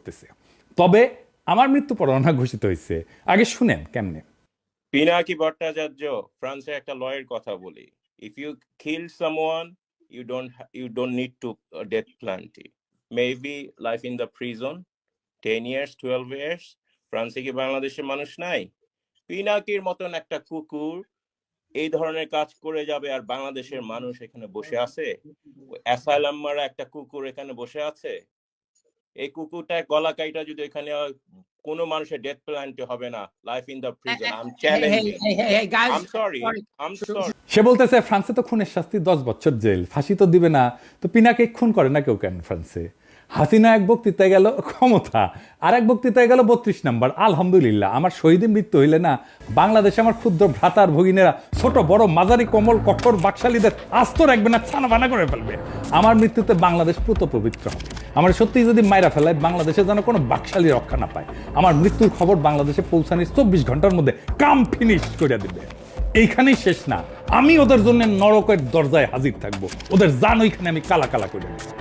করতেছে। তবে আমার মৃত্যু পরোয়ানা ঘোষিত হয়েছে, আগে শুনেন কেমনে। পিনাকি ভট্টাচার্য, ফ্রান্সের একটা লয়ের কথা বলি। If you kill someone, you don't need to death penalty. Maybe life in the prison, 10 years, 12 years. ফ্রান্সে কি বাংলাদেশের মানুষ নাই? পিনাকির মতন একটা কুকুর এই ধরনের কাজ করে যাবে আর বাংলাদেশের মানুষ এখানে বসে আছে? অ্যাসাইলাম মারা একটা কুকুর এখানে বসে আছে। এই কুকুরটার গলা কাইটা যদি এখানে কোনো মানুষের ডেথ পেনাল্টি হবে না, life in the prison. I am challenging. Hey, guys. I'm sorry. সে বলতেছে ফ্রান্সে তো খুনের শাস্তি 10 বছর জেল, ফাঁসি তো দিবে না, তো পিনাকে খুন করে না কেউ কেন ফ্রান্সে? হাসিনা এক বক্তৃতায় গেল ক্ষমতা, আর এক বক্তৃতায় গেল 32 নম্বর। আলহামদুলিল্লাহ, আমার শহীদের মৃত্যু হইলে না বাংলাদেশে আমার ক্ষুদ্র ভ্রাতার ভগিনেরা ছোট বড় মাঝারি কোমল কঠোর বাকশালীদের আস্ত রাখবে না, ছানা বানা করে ফেলবে। আমার মৃত্যুতে বাংলাদেশ পুত পবিত্র হবে। আমার সত্যি যদি মাইরা ফেলায় বাংলাদেশে যেন কোনো বাকশালী রক্ষা না পায়। আমার মৃত্যুর খবর বাংলাদেশে পৌঁছানোর 24 ঘন্টার মধ্যে কাম ফিনিশ করে দিবে। এইখানেই শেষ না, আমি ওদের জন্য নরকের দরজায় হাজির থাকবো, ওদের জান ওইখানে আমি কালা কালা করে দেবো।